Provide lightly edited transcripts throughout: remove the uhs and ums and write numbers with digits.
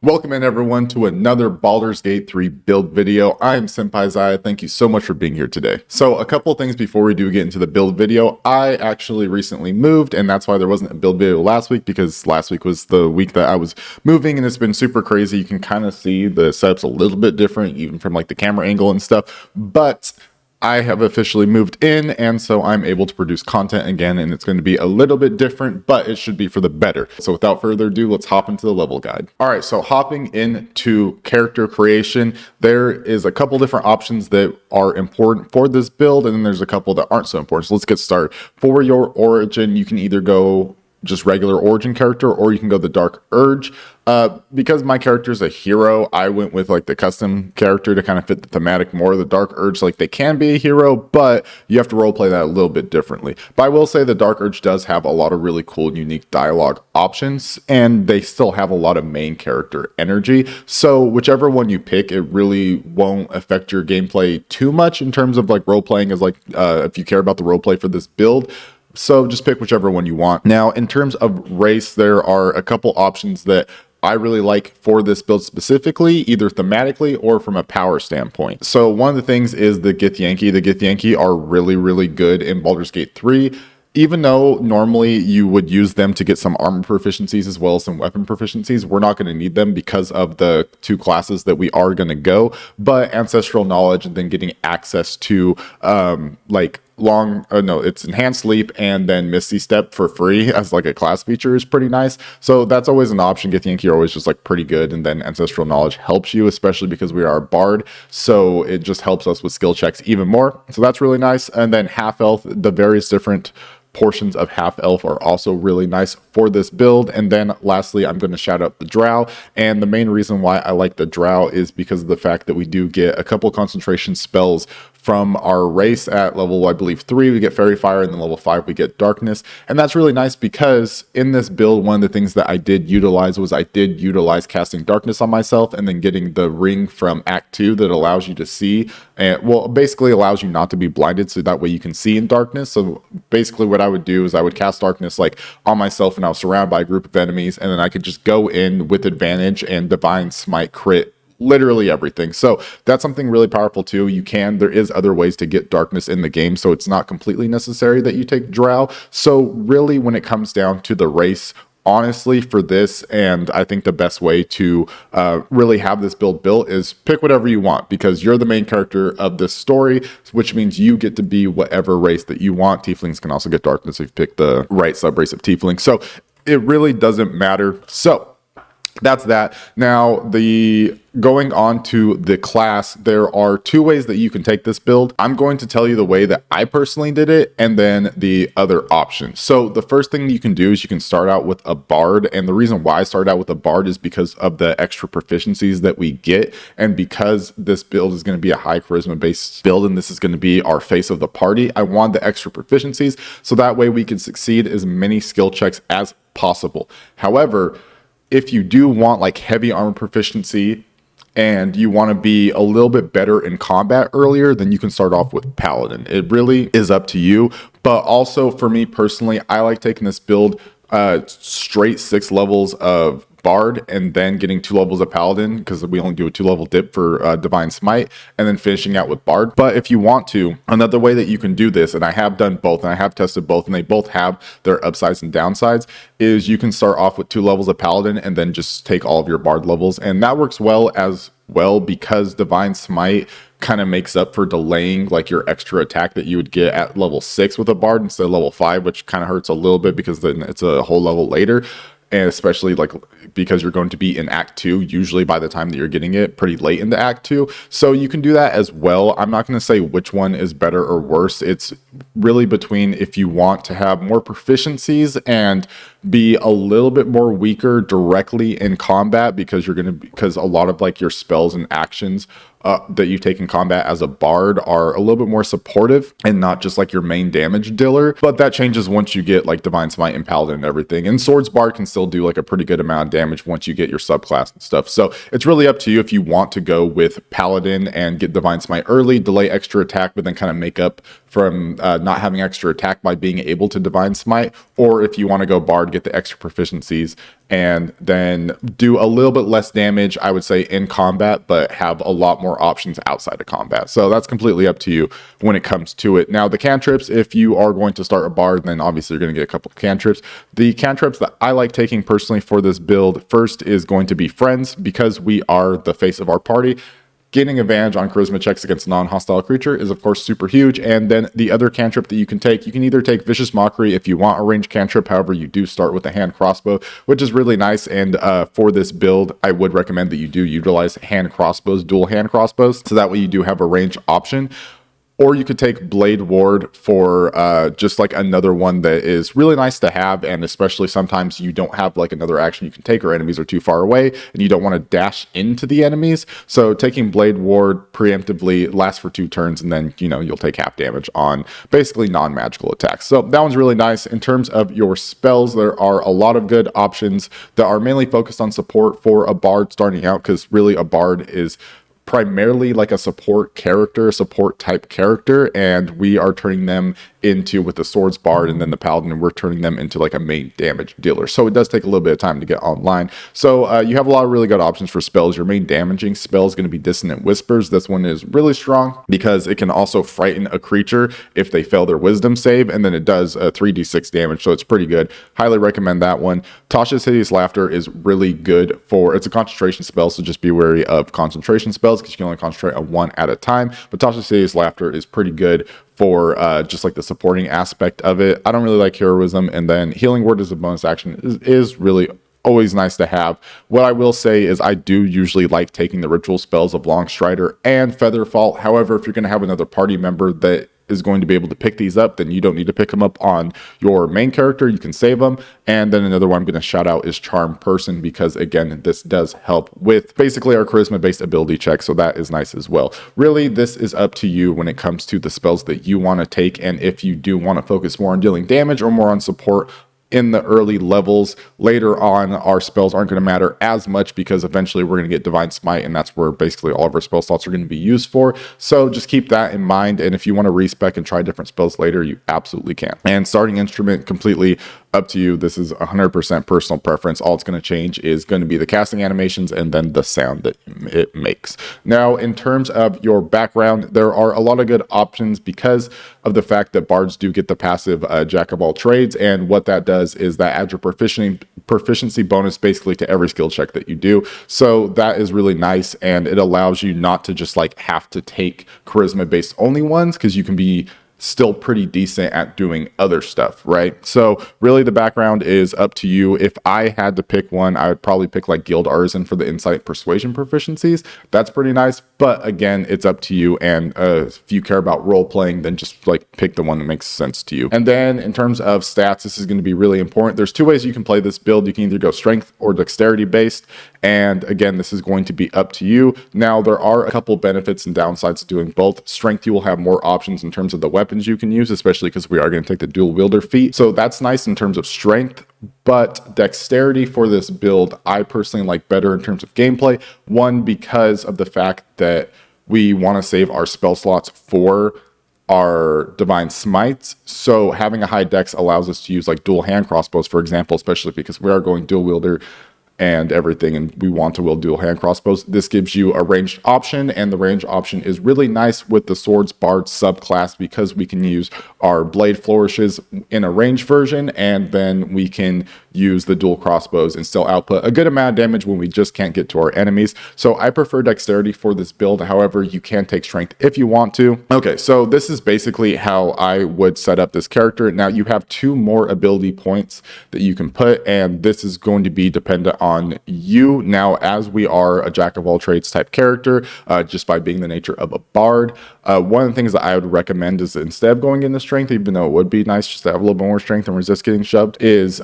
Welcome in everyone to another Baldur's Gate 3 build video. I am Senpai Zaya. Thank you so much for being here today. So a couple of things before we do get into the build video. I actually recently moved, and that's why there wasn't a build video last week, because last week was the week that I was moving and it's been super crazy. You can kind of see the setup's a little bit different even from like the camera angle and stuff, but I have officially moved in, and so I'm able to produce content again, and it's going to be a little bit different, but it should be for the better. So without further ado, let's hop into the level guide. All right, so hopping into character creation, there is a couple different options that are important for this build, and then there's a couple that aren't so important. So let's get started. For your origin, you can either go just regular origin character, or you can go the Dark Urge. Because my character is a hero, I went with like the custom character to kind of fit the thematic more. The Dark Urge, like they can be a hero, but you have to roleplay that a little bit differently. But I will say the Dark Urge does have a lot of really cool and unique dialogue options, and they still have a lot of main character energy. So whichever one you pick, it really won't affect your gameplay too much in terms of like roleplaying, as like if you care about the roleplay for this build. So just pick whichever one you want. Now, in terms of race, there are a couple options that I really like for this build specifically, either thematically or from a power standpoint. So one of the things is the Githyanki. The Githyanki are really, really good in Baldur's Gate 3. Even though normally you would use them to get some armor proficiencies as well as some weapon proficiencies, we're not going to need them because of the two classes that we are going to go. But ancestral knowledge and then getting access to it's enhanced sleep and then misty step for free as like a class feature is pretty nice. So that's always an option. Githyanki are always just like pretty good, and then ancestral knowledge helps you, especially because we are a bard, so it just helps us with skill checks even more. So that's really nice. And then half elf, the various different portions of half elf are also really nice for this build. And then lastly, I'm going to shout out the drow, and the main reason why I like the drow is because of the fact that we do get a couple concentration spells from our race at level, I believe 3, we get Fairy Fire, and then level 5, we get Darkness. And that's really nice because in this build, one of the things that I did utilize casting Darkness on myself, and then getting the ring from Act 2 that allows you to see, and well, basically allows you not to be blinded, so that way you can see in darkness. So basically what I would do is I would cast Darkness like on myself, and I was surrounded by a group of enemies, and then I could just go in with advantage and Divine Smite crit literally everything. So that's something really powerful too. There is other ways to get darkness in the game, so it's not completely necessary that you take drow. So really, when it comes down to the race, honestly, for this, and I think the best way to really have this build built is pick whatever you want, because you're the main character of this story, which means you get to be whatever race that you want. Tieflings can also get darkness if you pick the right subrace of tiefling. So it really doesn't matter. So that's that. Now, going on to the class, there are two ways that you can take this build. I'm going to tell you the way that I personally did it, and then the other option. So the first thing you can do is you can start out with a bard, and the reason why I started out with a bard is because of the extra proficiencies that we get, and because this build is going to be a high charisma based build, and this is going to be our face of the party. I want the extra proficiencies so that way we can succeed as many skill checks as possible. However, if you do want like heavy armor proficiency and you want to be a little bit better in combat earlier, then you can start off with Paladin. It really is up to you. But also for me personally, I like taking this build straight 6 levels of Bard and then getting 2 levels of Paladin, because we only do a 2-level dip for Divine Smite, and then finishing out with Bard. But if you want to, another way that you can do this, and I have done both, and I have tested both, and they both have their upsides and downsides, is you can start off with 2 levels of Paladin and then just take all of your Bard levels. And that works well as well because Divine Smite kind of makes up for delaying like your extra attack that you would get at level 6 with a Bard instead of level 5, which kind of hurts a little bit because then it's a whole level later. And especially like because you're going to be in Act 2 usually by the time that you're getting it pretty late into Act 2. So you can do that as well. I'm not going to say which one is better or worse. It's really between if you want to have more proficiencies and be a little bit more weaker directly in combat, because because a lot of like your spells and actions that you take in combat as a bard are a little bit more supportive and not just like your main damage dealer. But that changes once you get like Divine Smite and Paladin and everything. And Swords Bard can still do like a pretty good amount of damage once you get your subclass and stuff. So it's really up to you if you want to go with Paladin and get Divine Smite early, delay extra attack, but then kind of make up from not having extra attack by being able to Divine Smite, or if you want to go Bard Bard, get the extra proficiencies, and then do a little bit less damage, I would say, in combat, but have a lot more options outside of combat. So that's completely up to you when it comes to it. Now, the cantrips, if you are going to start a Bard, then obviously you're going to get a couple of cantrips. The cantrips that I like taking personally for this build, first is going to be Friends, because we are the face of our party. Gaining advantage on charisma checks against a non-hostile creature is, of course, super huge. And then the other cantrip that you can either take Vicious Mockery if you want a ranged cantrip. However, you do start with a hand crossbow, which is really nice. And for this build, I would recommend that you do utilize hand crossbows, dual hand crossbows, so that way you do have a range option. Or you could take Blade Ward for just like another one that is really nice to have, and especially sometimes you don't have like another action you can take, or enemies are too far away and you don't want to dash into the enemies. So taking Blade Ward preemptively lasts for 2 turns, and then, you know, you'll take half damage on basically non-magical attacks. So that one's really nice. In terms of your spells, there are a lot of good options that are mainly focused on support for a Bard starting out, because really a Bard is primarily like a support type character, and we are turning them into, with the Swords Bard and then the Paladin, we're turning them into like a main damage dealer. So it does take a little bit of time to get online. So you have a lot of really good options for spells. Your main damaging spell is going to be Dissonant Whispers. This one is really strong because it can also frighten a creature if they fail their wisdom save, and then it does 3d6 damage, so it's pretty good. Highly recommend that one. Tasha's Hideous Laughter is really good for, it's a concentration spell, so just be wary of concentration spells because you can only concentrate on one at a time. But Tasha's Hideous Laughter is pretty good for just like the supporting aspect of it. I don't really like Heroism, and then Healing Word as a bonus action is really always nice to have. What I will say is I do usually like taking the ritual spells of Longstrider and Featherfall. However, if you're going to have another party member that is going to be able to pick these up, then you don't need to pick them up on your main character. You can save them. And then another one I'm going to shout out is Charm Person, because again, this does help with basically our charisma based ability check, so that is nice as well. Really, this is up to you when it comes to the spells that you want to take, and if you do want to focus more on dealing damage or more on support in the early levels. Later on, our spells aren't going to matter as much because eventually we're going to get Divine Smite, and that's where basically all of our spell slots are going to be used for. So just keep that in mind, and if you want to respec and try different spells later, you absolutely can. And starting instrument, completely up to you. This is 100% personal preference. All it's going to change is going to be the casting animations and then the sound that it makes. Now, in terms of your background, there are a lot of good options because of the fact that bards do get the passive Jack of all trades, and what that does is that adds your proficiency bonus basically to every skill check that you do. So that is really nice, and it allows you not to just like have to take charisma based only ones, because you can be still pretty decent at doing other stuff, right? So really the background is up to you. If I had to pick one, I would probably pick like Guild Artisan for the Insight Persuasion proficiencies. That's pretty nice, but again, it's up to you. And if you care about role playing, then just like pick the one that makes sense to you. And then in terms of stats, this is going to be really important. There's 2 ways you can play this build. You can either go strength or dexterity based. And again, this is going to be up to you. Now, there are a couple benefits and downsides to doing both. Strength, you will have more options in terms of the weapons you can use, especially because we are going to take the dual wielder feat. So that's nice in terms of strength, but dexterity for this build, I personally like better in terms of gameplay. One, because of the fact that we want to save our spell slots for our divine smites. So having a high dex allows us to use like dual hand crossbows, for example, especially because we are going dual wielder and everything, and we want to wield dual hand crossbows. This gives you a ranged option, and the range option is really nice with the Swords Bard subclass because we can use our blade flourishes in a range version, and then we can use the dual crossbows and still output a good amount of damage when we just can't get to our enemies. So I prefer dexterity for this build. However, you can take strength if you want to. Okay, so this is basically how I would set up this character. Now you have 2 more ability points that you can put, and this is going to be dependent on you. Now, as we are a jack of all trades type character, just by being the nature of a bard, one of the things that I would recommend is instead of going into strength, even though it would be nice just to have a little bit more strength and resist getting shoved, is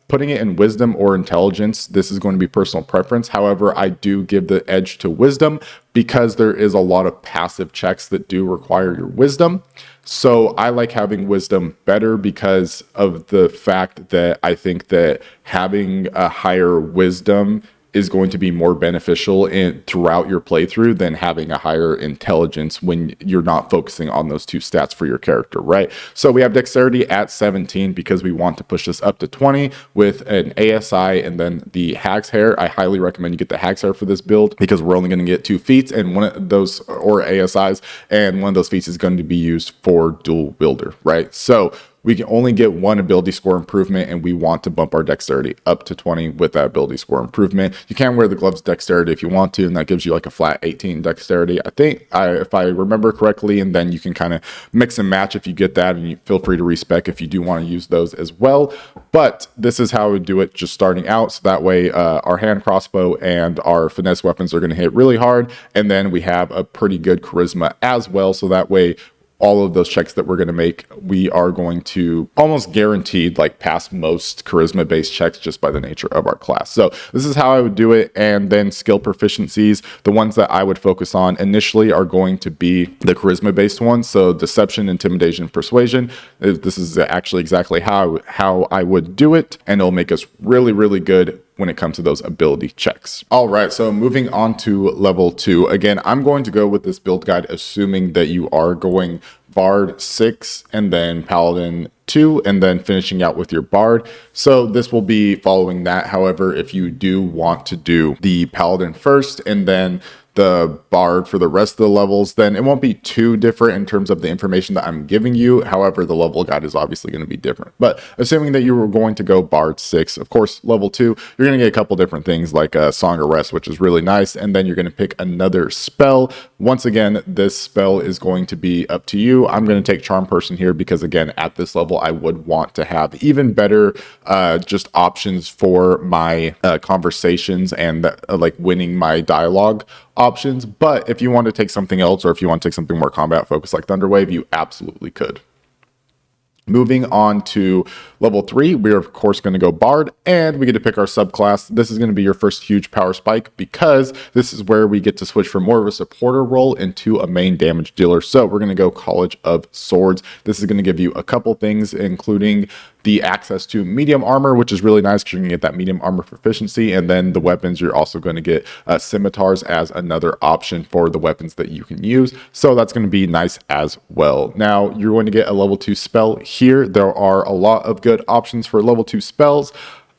putting it in wisdom or intelligence. This is going to be personal preference. However, I do give the edge to wisdom because there is a lot of passive checks that do require your wisdom. So I like having wisdom better because of the fact that I think that having a higher wisdom is going to be more beneficial throughout your playthrough than having a higher intelligence when you're not focusing on those two stats for your character, right? So we have dexterity at 17 because we want to push this up to 20 with an ASI and then the Hag's Hair. I highly recommend you get the Hag's Hair for this build because we're only going to get 2 feats and one of those, or ASIs, and one of those feats is going to be used for dual wielder, right? So we can only get 1 ability score improvement, and we want to bump our dexterity up to 20 with that ability score improvement. You can wear the gloves dexterity if you want to, and that gives you like a flat 18 dexterity. I think, if I remember correctly, and then you can kind of mix and match if you get that, and you feel free to respec if you do want to use those as well. But this is how I would do it just starting out, so that way our hand crossbow and our finesse weapons are going to hit really hard, and then we have a pretty good charisma as well, so that way all of those checks that we're going to make, we are going to almost guaranteed like pass most charisma based checks just by the nature of our class. So this is how I would do it. And then skill proficiencies, the ones that I would focus on initially are going to be the charisma based ones. So deception, intimidation, persuasion. This is actually exactly how I would do it, and it'll make us really, really good when it comes to those ability checks. All right, so moving on to level 2. Again, I'm going to go with this build guide assuming that you are going Bard 6 and then Paladin 2 and then finishing out with your Bard. So this will be following that. However, if you do want to do the Paladin first and then the Bard for the rest of the levels, then it won't be too different in terms of the information that I'm giving you. However, the level guide is obviously going to be different. But assuming that you were going to go Bard 6, of course, level 2, you're going to get a couple different things like a Song of Rest, which is really nice. And then you're going to pick another spell. Once again, this spell is going to be up to you. I'm going to take Charm Person here because, again, at this level, I would want to have even better just options for my conversations and like winning my dialogue options. But if you want to take something else, or if you want to take something more combat focused like Thunderwave, you absolutely could. Moving on to level 3, we are of course going to go Bard, and we get to pick our subclass. This is going to be your first huge power spike because this is where we get to switch from more of a supporter role into a main damage dealer. So we're going to go College of Swords. This is going to give you a couple things, including the access to medium armor, which is really nice because you're going to get that medium armor proficiency. And then the weapons, you're also going to get scimitars as another option for the weapons that you can use. So that's going to be nice as well. Now you're going to get a level 2 spell here. There are a lot of good options for level 2 spells.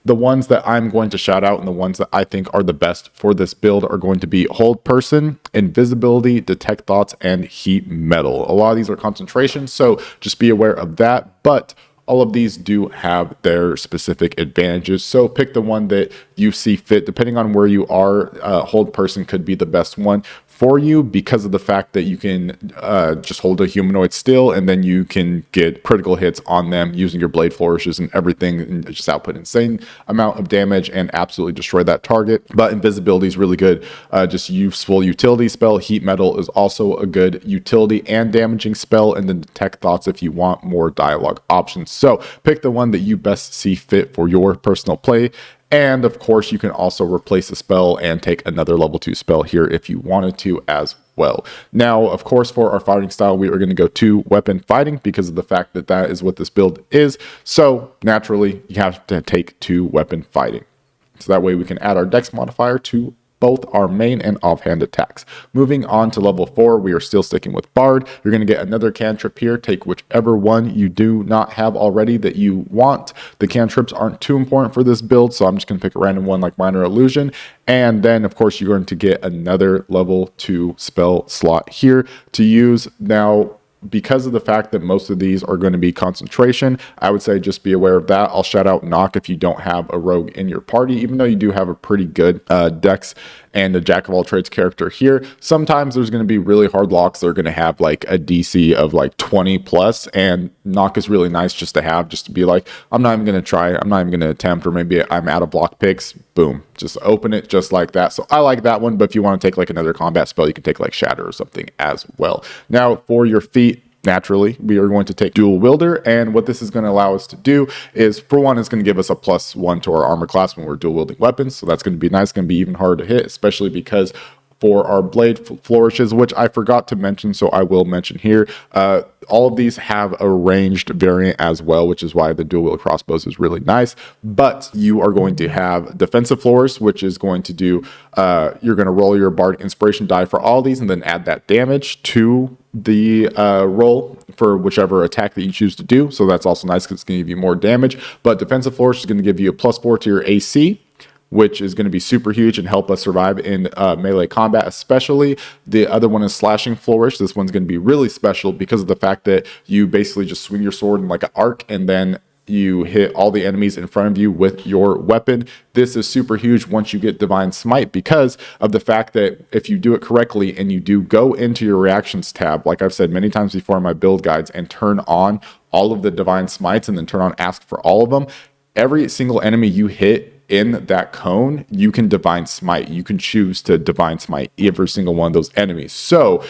The ones that I'm going to shout out and the ones that I think are the best for this build are going to be Hold Person, Invisibility, Detect Thoughts, and Heat Metal. A lot of these are concentration, so just be aware of that. But all of these do have their specific advantages. So pick the one that you see fit. Depending on where you are, Hold Person could be the best one for you because of the fact that you can just hold a humanoid still, and then you can get critical hits on them using your blade flourishes and everything, and just output insane amount of damage and absolutely destroy that target. But invisibility is really good, just useful utility spell. Heat Metal is also a good utility and damaging spell, and then Detect Thoughts if you want more dialogue options. So pick the one that you best see fit for your personal play. And of course, you can also replace a spell and take another level 2 spell here if you wanted to as well. Now, of course, for our fighting style, we are going to go 2 weapon fighting because of the fact that that is what this build is. So naturally, you have to take 2 weapon fighting. So that way we can add our dex modifier to both our main and offhand attacks. Moving on to level 4, we are still sticking with Bard. You're going to get another cantrip here. Take whichever one you do not have already that you want. The cantrips aren't too important for this build, so I'm just going to pick a random one like Minor Illusion. And then, of course, you're going to get another level 2 spell slot here to use. Now, because of the fact that most of these are going to be concentration, I would say just be aware of that. I'll shout out Knock if you don't have a rogue in your party, even though you do have a pretty good dex and a jack of all trades character here. Sometimes there's going to be really hard locks that are going to have like a DC of like 20 plus, and Knock is really nice just to have, just to be like, I'm not even going to try, I'm not even going to attempt, or maybe I'm out of block picks, boom, just open it just like that. So I like that one, but if you want to take like another combat spell, you can take like Shatter or something as well. Now for your feet, naturally, we are going to take Dual Wielder, and what this is going to allow us to do is, for one, it's going to give us a +1 to our armor class when we're dual wielding weapons, so that's going to be nice. It's going to be even harder to hit, especially because for our blade flourishes, which I forgot to mention, so I will mention here. All of these have a ranged variant as well, which is why the dual wield crossbows is really nice. But you are going to have defensive flourish, which is going to do, you're going to roll your Bardic inspiration die for all these and then add that damage to the roll for whichever attack that you choose to do. So that's also nice because it's going to give you more damage. But defensive flourish is going to give you a +4 to your AC, which is going to be super huge and help us survive in melee combat especially. The other one is slashing flourish. This one's going to be really special because of the fact that you basically just swing your sword in like an arc and then you hit all the enemies in front of you with your weapon. This is super huge once you get Divine Smite because of the fact that if you do it correctly and you do go into your reactions tab, like I've said many times before in my build guides, and turn on all of the Divine Smites and then turn on Ask for all of them, every single enemy you hit in that cone, you can Divine Smite. You can choose to Divine Smite every single one of those enemies. So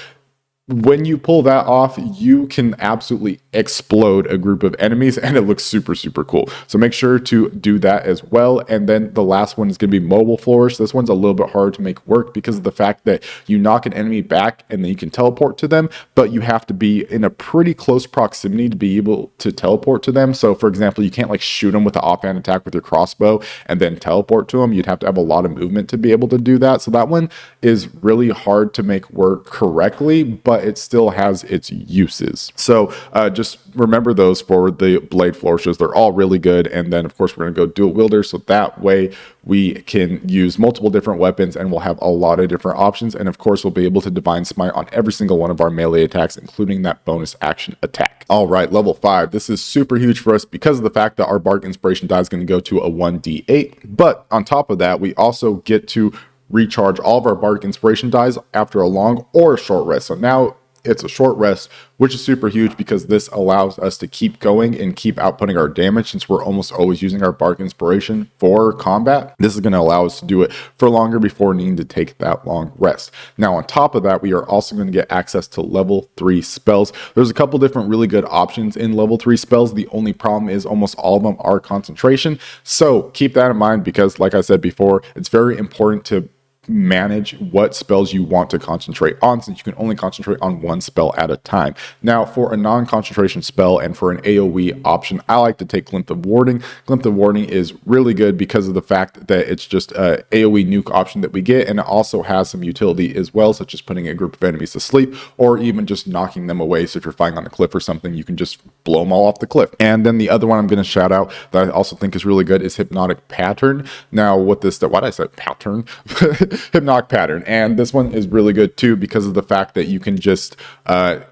when you pull that off, you can absolutely explode a group of enemies and it looks super, super cool. So make sure to do that as well. And then the last one is going to be mobile flourish. This one's a little bit hard to make work because of the fact that you knock an enemy back and then you can teleport to them, but you have to be in a pretty close proximity to be able to teleport to them. So for example, you can't like shoot them with an offhand attack with your crossbow and then teleport to them. You'd have to have a lot of movement to be able to do that. So that one is really hard to make work correctly, but it still has its uses. So just remember those for the blade flourishes. They're all really good. And then of course we're going to go dual wielder, so that way we can use multiple different weapons and we'll have a lot of different options. And of course we'll be able to Divine Smite on every single one of our melee attacks, including that bonus action attack. All right, level 5. This is super huge for us because of the fact that our Bardic inspiration die is going to go to a 1d8. But on top of that, we also get to recharge all of our Bardic inspiration dies after a long or a short rest. So now it's a short rest, which is super huge because this allows us to keep going and keep outputting our damage since we're almost always using our Bardic inspiration for combat. This is going to allow us to do it for longer before needing to take that long rest. Now, on top of that, we are also going to get access to level 3 spells. There's a couple different really good options in level 3 spells. The only problem is almost all of them are concentration. So keep that in mind because, like I said before, it's very important to manage what spells you want to concentrate on since you can only concentrate on one spell at a time. Now for a non-concentration spell and for an AoE option, I like to take Glimpse of Warding. Glimpse of Warding is really good because of the fact that it's just a AoE nuke option that we get, and it also has some utility as well, such as putting a group of enemies to sleep or even just knocking them away. So if you're fighting on a cliff or something, you can just blow them all off the cliff. And then the other one I'm going to shout out that I also think is really good is Hypnotic Pattern. Now what this, why did I say pattern? Hypnotic Pattern, and this one is really good too because of the fact that you can just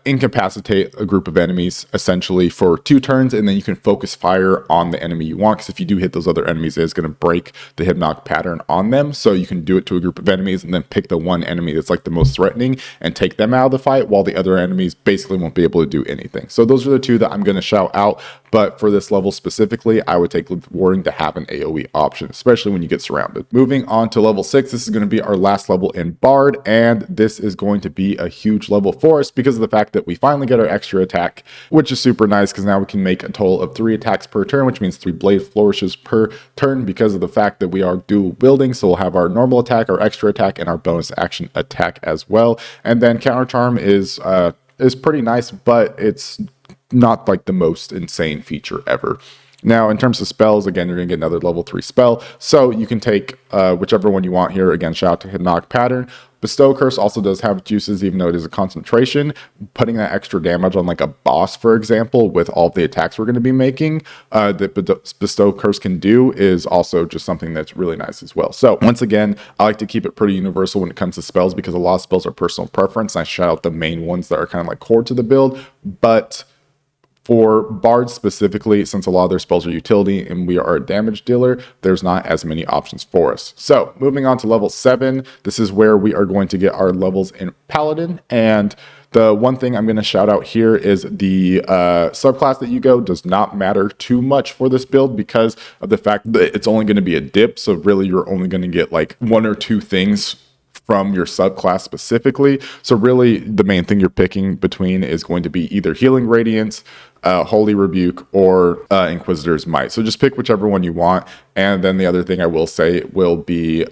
incapacitate a group of enemies essentially for 2 turns, and then you can focus fire on the enemy you want, because if you do hit those other enemies, it's going to break the Hypnotic Pattern on them. So you can do it to a group of enemies and then pick the one enemy that's like the most threatening and take them out of the fight, while the other enemies basically won't be able to do anything. So those are the 2 that I'm going to shout out, but for this level specifically, I would take Warding to have an AoE option, especially when you get surrounded. Moving on to level 6, this is going to be our last level in Bard, and this is going to be a huge level for us because of the fact that we finally get our extra attack, which is super nice because now we can make a total of 3 attacks per turn, which means 3 blade flourishes per turn because of the fact that we are dual wielding. So we'll have our normal attack, our extra attack, and our bonus action attack as well. And then Counter Charm is pretty nice, but it's not like the most insane feature ever. Now, in terms of spells, again, you're going to get another level 3 spell. So you can take whichever one you want here. Again, shout out to Hypnotic Pattern. Bestow Curse also does have juices, even though it is a concentration. Putting that extra damage on like a boss, for example, with all the attacks we're going to be making, that Bestow Curse can do is also just something that's really nice as well. So once again, I like to keep it pretty universal when it comes to spells because a lot of spells are personal preference. I shout out the main ones that are kind of like core to the build, but for Bards specifically, since a lot of their spells are utility and we are a damage dealer, there's not as many options for us. So moving on to level 7, this is where we are going to get our levels in Paladin. And the one thing I'm going to shout out here is the subclass that you go does not matter too much for this build because of the fact that it's only going to be a dip. So really you're only going to get like 1 or 2 things from your subclass specifically. So really the main thing you're picking between is going to be either Healing Radiance, Holy Rebuke, or Inquisitor's Might. So just pick whichever one you want. And then the other thing I will say will be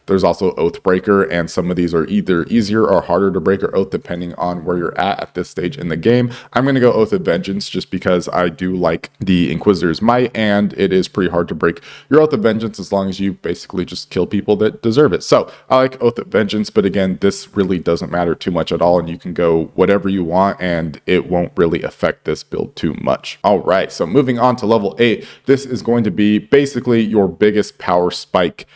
there's also Oathbreaker, and some of these are either easier or harder to break or oath depending on where you're at this stage in the game. I'm going to go Oath of Vengeance just because I do like the Inquisitor's Might, and it is pretty hard to break your Oath of Vengeance as long as you basically just kill people that deserve it. So I like Oath of Vengeance, but again, this really doesn't matter too much at all, and you can go whatever you want and it won't really affect this build too much. All right, so moving on to level 8, this is going to be basically your biggest power spike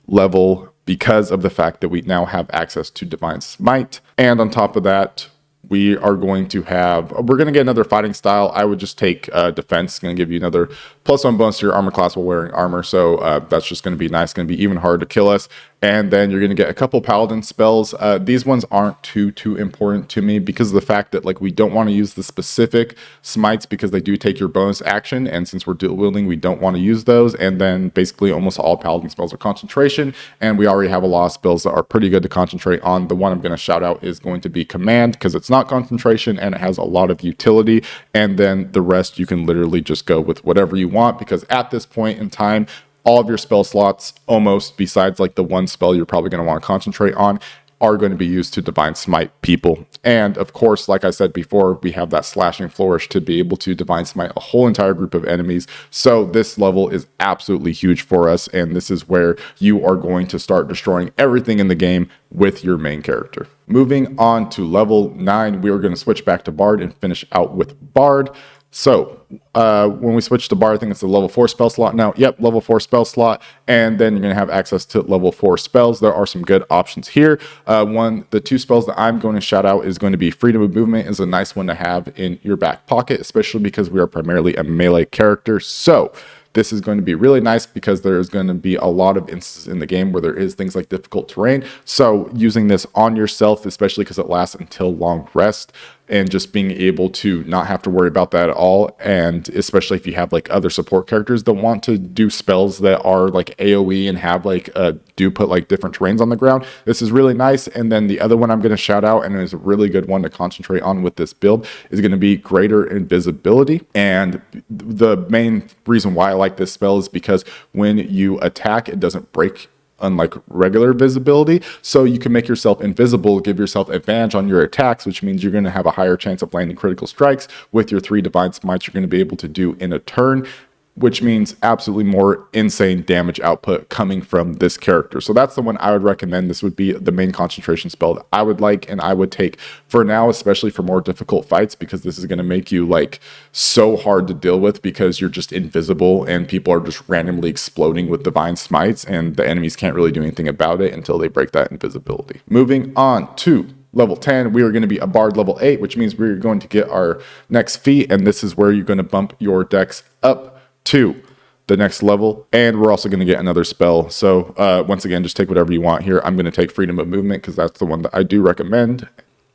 level because of the fact that we now have access to Divine Smite. And on top of that, we're going to get another fighting style. I would just take defense. It's going to give you another +1 bonus to your armor class while wearing armor. So that's just going to be nice. It's going to be even harder to kill us. And then you're going to get a couple paladin spells. These ones aren't too important to me because of the fact that like we don't want to use the specific smites because they do take your bonus action. And since we're dual wielding, we don't want to use those. And then basically almost all paladin spells are concentration. And we already have a lot of spells that are pretty good to concentrate on. The one I'm going to shout out is going to be command because it's not concentration and it has a lot of utility. And then the rest you can literally just go with whatever you want because at this point in time, all of your spell slots, almost besides like the one spell you're probably going to want to concentrate on, are going to be used to Divine Smite people. And of course, like I said before, we have that slashing flourish to be able to Divine Smite a whole entire group of enemies. So this level is absolutely huge for us. And this is where you are going to start destroying everything in the game with your main character. Moving on to level 9, we are going to switch back to Bard and finish out with Bard. So when we switch to Bard, I think it's the level 4 spell slot now. Yep, level 4 spell slot. And then you're going to have access to level 4 spells. There are some good options here. The 2 spells that I'm going to shout out is going to be Freedom of Movement is a nice one to have in your back pocket, especially because we are primarily a melee character. So this is going to be really nice because there is going to be a lot of instances in the game where there is things like difficult terrain. So using this on yourself, especially because it lasts until long rest, and just being able to not have to worry about that at all. And especially if you have like other support characters that want to do spells that are like AoE and have like do put like different terrains on the ground, this is really nice. And then the other one I'm going to shout out, and it's a really good one to concentrate on with this build, is going to be Greater Invisibility. And the main reason why I like this spell is because when you attack, it doesn't break unlike regular visibility, so you can make yourself invisible, give yourself advantage on your attacks, which means you're going to have a higher chance of landing critical strikes with your 3 divine smites you're going to be able to do in a turn, which means absolutely more insane damage output coming from this character. So that's the one I would recommend. This would be the main concentration spell that I would like and I would take for now, especially for more difficult fights, because this is going to make you like so hard to deal with because you're just invisible and people are just randomly exploding with divine smites and the enemies can't really do anything about it until they break that invisibility. Moving on to level 10, we are going to be a Bard level 8, which means we're going to get our next feat, and this is where you're going to bump your dex up to the next level, and we're also going to get another spell. So once again, just take whatever you want here. I'm going to take Freedom of Movement because that's the one that I do recommend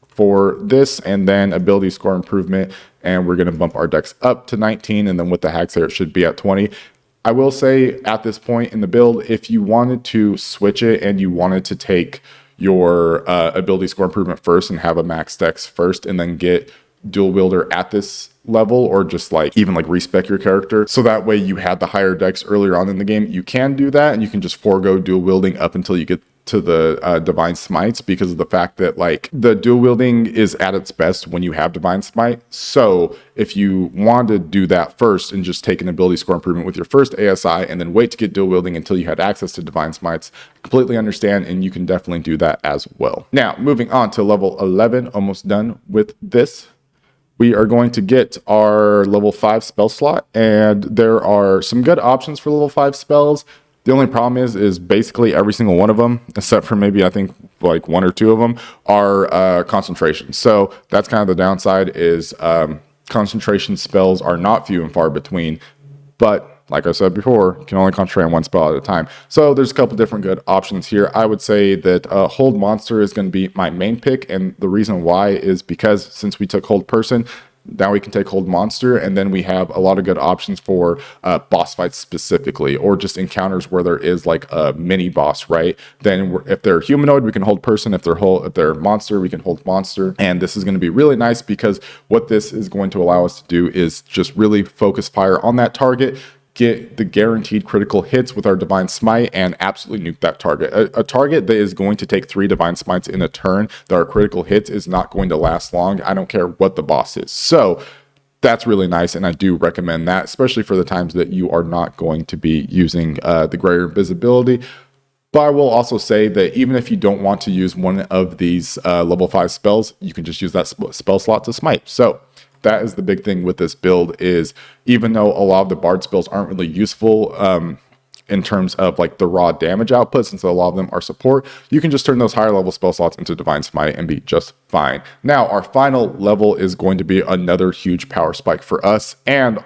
for this, and then ability score improvement, and we're going to bump our dex up to 19, and then with the hacks here it should be at 20. I will say at this point in the build, if you wanted to switch it and you wanted to take your ability score improvement first and have a max dex first and then get dual wielder at this level, or just like even like respec your character so that way you had the higher dex earlier on in the game, you can do that and you can just forego dual wielding up until you get to the divine smites, because of the fact that like the dual wielding is at its best when you have divine smite. So if you want to do that first and just take an ability score improvement with your first ASI and then wait to get dual wielding until you had access to divine smites, completely understand, and you can definitely do that as well. Now moving on to level 11, almost done with this. We are going to get our level 5 spell slot, and there are some good options for level 5 spells. The only problem is basically every single one of them, except for maybe I think like 1 or 2 of them, are concentration. So that's kind of the downside, is concentration spells are not few and far between, but like I said before, you can only concentrate on 1 spell at a time. So there's a couple different good options here. I would say that Hold Monster is going to be my main pick, and the reason why is because since we took Hold Person, Now we can take hold monster, and then we have a lot of good options for boss fights specifically, or just encounters where there is like a mini boss, right? Then if they're humanoid, we can hold person. If they're monster, we can hold monster. And this is going to be really nice because what this is going to allow us to do is just really focus fire on that target, get the guaranteed critical hits with our Divine Smite, and absolutely nuke that target. A target that is going to take 3 Divine Smites in a turn that are critical hits is not going to last long. I don't care what the boss is. So that's really nice, and I do recommend that, especially for the times that you are not going to be using the greater invisibility. But I will also say that even if you don't want to use one of these level 5 spells, you can just use that spell slot to smite. So that is the big thing with this build, is even though a lot of the Bard spells aren't really useful in terms of like the raw damage output, since a lot of them are support, you can just turn those higher level spell slots into Divine Smite and be just fine. Now, our final level is going to be another huge power spike for us, and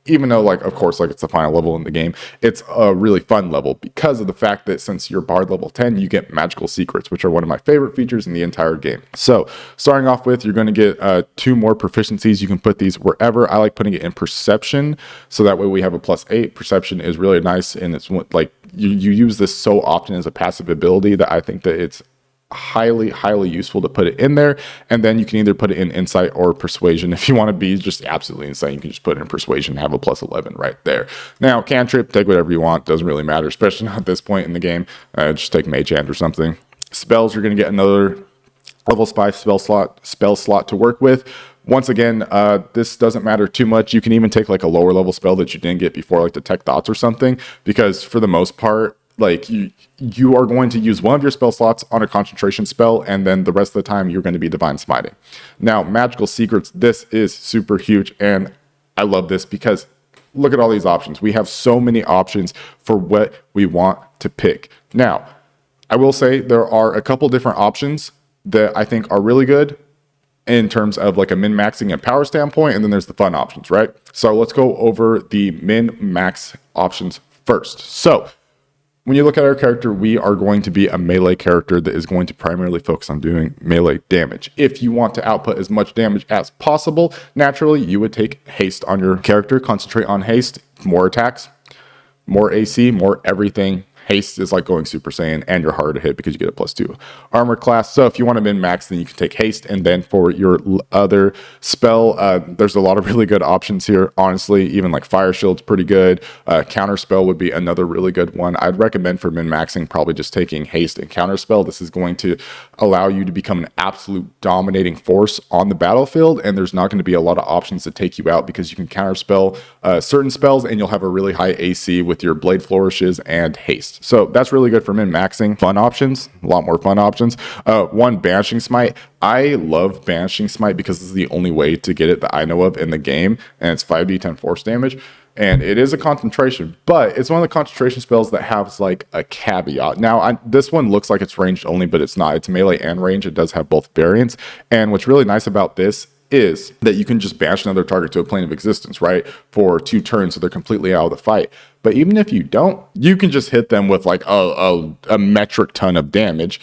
even though, like, of course, like it's the final level in the game, it's a really fun level because of the fact that since you're Bard level 10, you get magical secrets, which are one of my favorite features in the entire game. So starting off with, you're going to get 2 more proficiencies. You can put these wherever. I like putting it in perception, so that way we have a +8. Perception is really nice, and it's like you use this so often as a passive ability that I think that it's highly useful to put it in there. And then you can either put it in insight or persuasion. If you want to be just absolutely insane, you can just put it in persuasion, have a +11 right there. Now, cantrip, take whatever you want, doesn't really matter, especially not at this point in the game. Just take mage hand or something. Spells, you're going to get another level 5 spell slot to work with. Once again, this doesn't matter too much. You can even take like a lower level spell that you didn't get before, like Detect Thoughts or something, because for the most part, like you are going to use one of your spell slots on a concentration spell, and then the rest of the time you're going to be Divine Smiting. Now, magical secrets, this is super huge, and I love this because look at all these options. We have so many options for what we want to pick. Now, I will say there are a couple different options that I think are really good in terms of like a min-maxing and power standpoint, and then there's the fun options, right? So let's go over the min-max options first. So when you look at our character, we are going to be a melee character that is going to primarily focus on doing melee damage. If you want to output as much damage as possible, naturally, you would take haste on your character, concentrate on haste, more attacks, more AC, more everything. Haste is like going Super Saiyan, and you're harder to hit because you get a +2 armor class. So if you want to min-max, then you can take haste. And then for your other spell, there's a lot of really good options here. Honestly, even like Fire Shield's pretty good. Counter spell would be another really good one. I'd recommend for min-maxing probably just taking haste and counter spell. This is going to allow you to become an absolute dominating force on the battlefield, and there's not going to be a lot of options to take you out because you can counter spell certain spells, and you'll have a really high AC with your blade flourishes and haste. So that's really good for min-maxing. Fun options, a lot more fun options. One, Banishing Smite. I love Banishing Smite because this is the only way to get it that I know of in the game, and it's 5d10 force damage. And it is a concentration, but it's one of the concentration spells that has like a caveat. Now, this one looks like it's ranged only, but it's not. It's melee and range. It does have both variants. And what's really nice about this is that you can just banish another target to a plane of existence, right, for 2 turns, so they're completely out of the fight. But even if you don't, you can just hit them with like a metric ton of damage,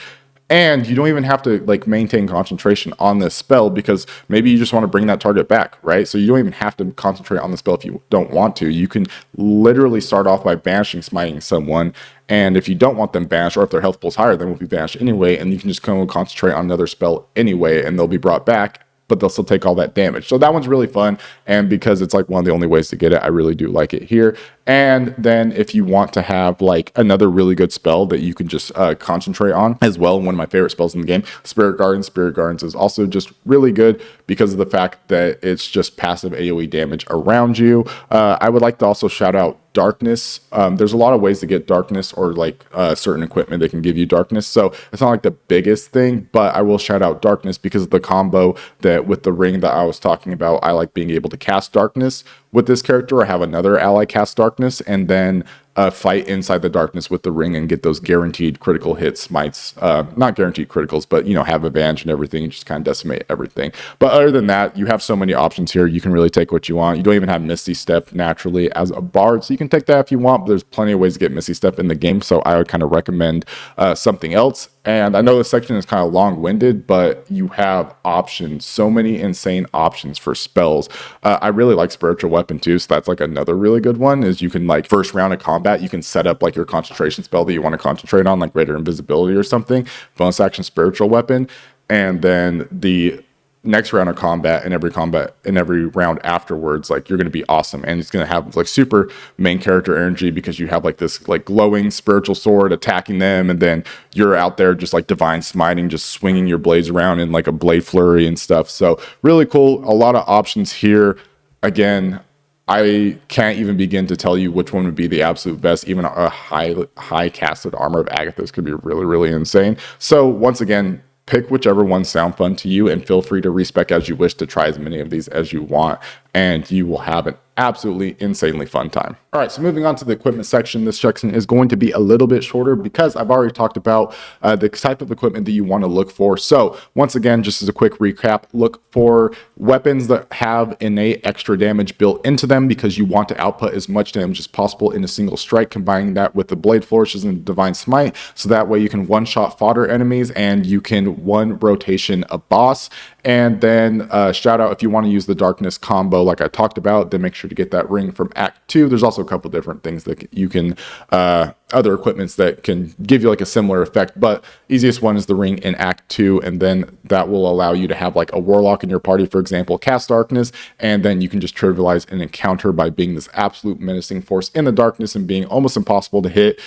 and you don't even have to like maintain concentration on this spell because maybe you just want to bring that target back, right? So you don't even have to concentrate on the spell if you don't want to. You can literally start off by banishing smiting someone, and if you don't want them banished, or if their health pool is higher, then will be banished anyway, and you can just come and concentrate on another spell anyway, and they'll be brought back, but they'll still take all that damage. So that one's really fun, and because it's like one of the only ways to get it, I really do like it here. And then if you want to have like another really good spell that you can just concentrate on as well, one of my favorite spells in the game, Spirit Gardens. Spirit Gardens is also just really good because of the fact that it's just passive AoE damage around you. I would like to also shout out Darkness. There's a lot of ways to get Darkness, or like certain equipment that can give you Darkness. So it's not like the biggest thing, but I will shout out Darkness because of the combo that with the ring that I was talking about. I like being able to cast Darkness with this character, or have another ally cast Darkness, and then fight inside the darkness with the ring and get those guaranteed critical hits, smites, not guaranteed criticals, but, you know, have advantage and everything, and just kind of decimate everything. But other than that, you have so many options here. You can really take what you want. You don't even have Misty Step naturally as a bard, so you can take that if you want, but there's plenty of ways to get Misty Step in the game, so I would kind of recommend something else. And I know this section is kind of long-winded, but you have options, so many insane options for spells. I really like Spiritual Weapon too, so that's like another really good one, is you can like first round of combat, you can set up like your concentration spell that you want to concentrate on, like Greater Invisibility or something, bonus action Spiritual Weapon, and then the next round of combat and every round afterwards, like you're going to be awesome, and it's going to have like super main character energy because you have like this like glowing spiritual sword attacking them, and then you're out there just like divine smiting, just swinging your blades around in like a blade flurry and stuff. So really cool, a lot of options here. Again, I can't even begin to tell you which one would be the absolute best. Even a high casted armor of Agathis could be really insane. So once again, pick whichever ones sound fun to you, and feel free to respec as you wish to try as many of these as you want, and you will have an absolutely insanely fun time. All right, so moving on to the equipment section. This section is going to be a little bit shorter because I've already talked about the type of equipment that you want to look for. So once again, just as a quick recap, look for weapons that have innate extra damage built into them, because you want to output as much damage as possible in a single strike, combining that with the blade flourishes and divine smite, so that way you can one-shot fodder enemies and you can one rotation a boss. And then shout out, if you want to use the darkness combo like I talked about, then make sure to get that ring from Act 2. There's also a couple different things that you can, other equipments that can give you like a similar effect, but easiest one is the ring in Act 2, and then that will allow you to have like a warlock in your party, for example, cast darkness, and then you can just trivialize an encounter by being this absolute menacing force in the darkness and being almost impossible to hit.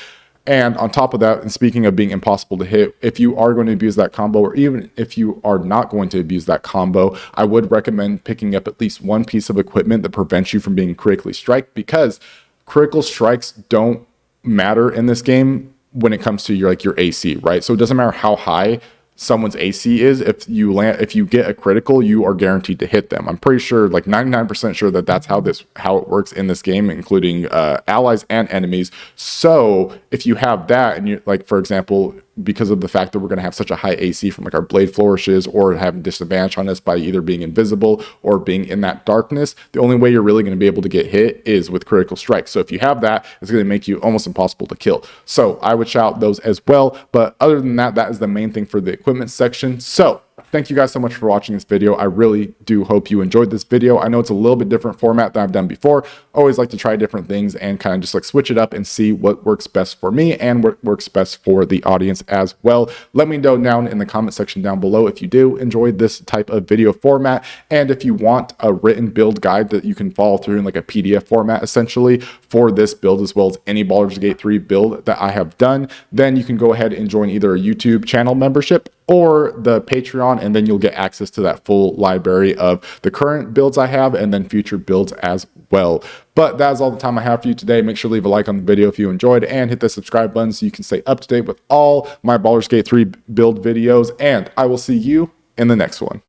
And on top of that, and speaking of being impossible to hit, if you are going to abuse that combo, or even if you are not going to abuse that combo, I would recommend picking up at least one piece of equipment that prevents you from being critically striked, because critical strikes don't matter in this game when it comes to your AC, right? So it doesn't matter how high someone's AC is, if you get a critical, you are guaranteed to hit them. I'm pretty sure, like 99% sure, that that's how it works in this game, including allies and enemies. So if you have that, and you, like, for example, because of the fact that we're going to have such a high AC from like our blade flourishes, or having disadvantage on us by either being invisible or being in that darkness, the only way you're really going to be able to get hit is with critical strikes. So if you have that, it's going to make you almost impossible to kill. So I would shout those as well. But other than that, that is the main thing for the equipment section. So thank you guys so much for watching this video. I really do hope you enjoyed this video. I know it's a little bit different format than I've done before. Always like to try different things and kind of just like switch it up and see what works best for me and what works best for the audience as well. Let me know down in the comment section down below if you do enjoy this type of video format, and if you want a written build guide that you can follow through in like a PDF format essentially for this build, as well as any Baldur's Gate 3 build that I have done, then you can go ahead and join either a YouTube channel membership or the Patreon, and then you'll get access to that full library of the current builds I have and then future builds as well. But that is all the time I have for you today. Make sure to leave a like on the video if you enjoyed, and hit the subscribe button so you can stay up to date with all my Baldur's Gate 3 build videos, and I will see you in the next one.